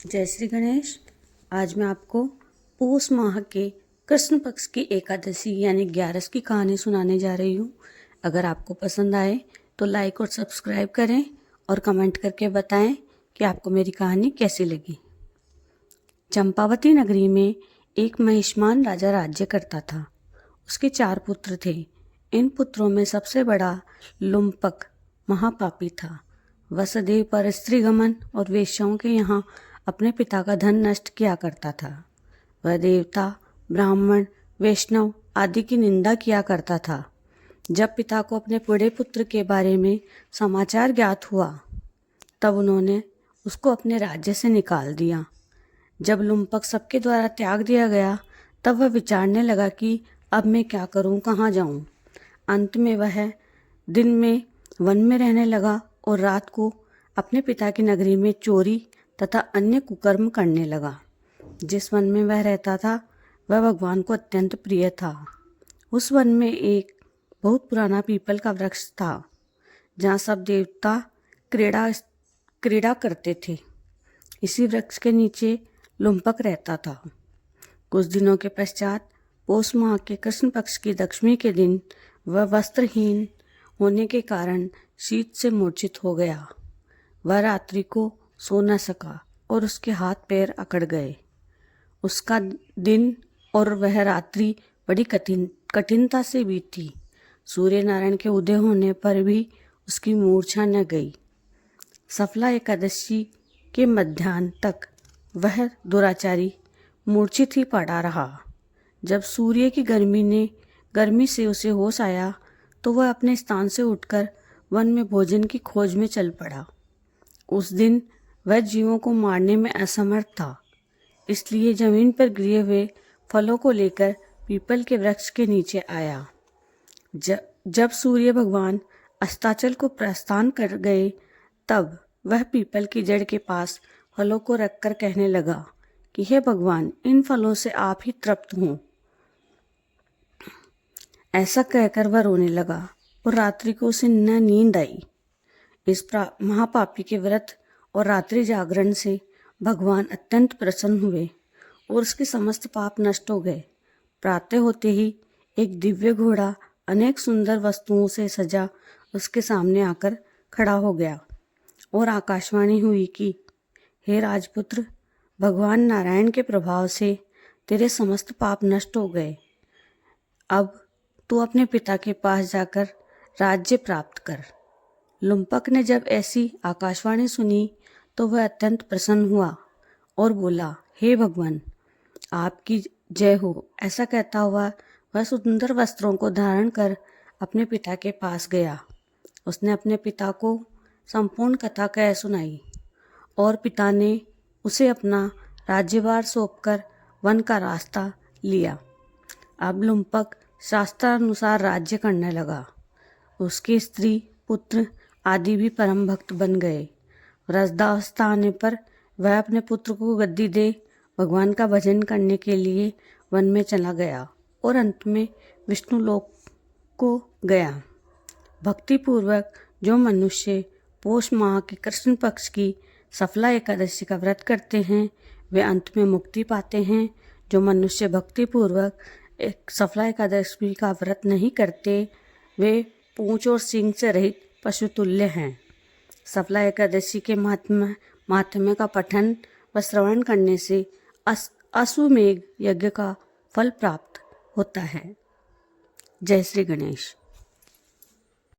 जय श्री गणेश। आज मैं आपको पौष माह के कृष्ण पक्ष की एकादशी यानी 11 की कहानी सुनाने जा रही हूँ। अगर आपको पसंद आए तो लाइक और सब्सक्राइब करें और कमेंट करके बताएं कि आपको मेरी कहानी कैसी लगी। चंपावती नगरी में एक महिष्मान राजा राज्य करता था। उसके 4 पुत्र थे। इन पुत्रों में सबसे बड़ा लुम्पक महापापी था। वह सदैव पर स्त्रीगमन और वेश्याओं के यहाँ अपने पिता का धन नष्ट किया करता था। वह देवता, ब्राह्मण, वैष्णव आदि की निंदा किया करता था। जब पिता को अपने बड़े पुत्र के बारे में समाचार ज्ञात हुआ तब उन्होंने उसको अपने राज्य से निकाल दिया। जब लुम्पक सबके द्वारा त्याग दिया गया तब वह विचारने लगा कि अब मैं क्या करूं, कहाँ जाऊं। अंत में वह दिन में वन में रहने लगा और रात को अपने पिता की नगरी में चोरी तथा अन्य कुकर्म करने लगा। जिस वन में वह रहता था वह भगवान को अत्यंत प्रिय था। उस वन में एक बहुत पुराना पीपल का वृक्ष था जहाँ सब देवता क्रीड़ा करते थे। इसी वृक्ष के नीचे लुम्पक रहता था। कुछ दिनों के पश्चात पौष माह के कृष्ण पक्ष की दशमी के दिन वह वस्त्रहीन होने के कारण शीत से मूर्छित हो गया। वह रात्रि को सो न सका और उसके हाथ पैर अकड़ गए। उसका दिन और वह रात्रि बड़ी कठिनता से बीती। सूर्य नारायण के उदय होने पर भी उसकी मूर्छा न गई। सफला एकादशी के मध्याह्न तक वह दुराचारी मूर्छित ही पड़ा रहा। जब सूर्य की गर्मी से उसे होश आया तो वह अपने स्थान से उठकर वन में भोजन की खोज में चल पड़ा। उस दिन वह जीवों को मारने में असमर्थ था, इसलिए जमीन पर गिरे हुए फलों को लेकर पीपल के वृक्ष के नीचे आया। जब सूर्य भगवान अस्ताचल को प्रस्थान कर गए तब वह पीपल की जड़ के पास फलों को रखकर कहने लगा कि हे भगवान, इन फलों से आप ही तृप्त हों। ऐसा कहकर वह रोने लगा और रात्रि को उसे न नींद आई। इस महापापी के व्रत और रात्रि जागरण से भगवान अत्यंत प्रसन्न हुए और उसके समस्त पाप नष्ट हो गए। प्रातः होते ही एक दिव्य घोड़ा अनेक सुंदर वस्तुओं से सजा उसके सामने आकर खड़ा हो गया और आकाशवाणी हुई कि हे राजपुत्र, भगवान नारायण के प्रभाव से तेरे समस्त पाप नष्ट हो गए। अब तू अपने पिता के पास जाकर राज्य प्राप्त कर। लुम्पक ने जब ऐसी आकाशवाणी सुनी तो वह अत्यंत प्रसन्न हुआ और बोला, हे भगवान, आपकी जय हो। ऐसा कहता हुआ वह सुंदर वस्त्रों को धारण कर अपने पिता के पास गया। उसने अपने पिता को संपूर्ण कथा कह सुनाई और पिता ने उसे अपना राज्यभार सौंपकर वन का रास्ता लिया। अब लुम्पक शास्त्रानुसार राज्य करने लगा। उसकी स्त्री, पुत्र आदि भी परम भक्त बन गए। वृद्धावस्था आने पर वह अपने पुत्र को गद्दी दे भगवान का भजन करने के लिए वन में चला गया और अंत में विष्णु लोक को गया। भक्ति पूर्वक जो मनुष्य पौष माह के कृष्ण पक्ष की सफला एकादशी का व्रत करते हैं वे अंत में मुक्ति पाते हैं। जो मनुष्य भक्ति पूर्वक एक सफला एकादशी का व्रत नहीं करते वे पूंछ और सींग से रहित पशु तुल्य हैं। सफला एकादशी के महात्म्य का पठन व श्रवण करने से अश्वमेध यज्ञ का फल प्राप्त होता है। जय श्री गणेश।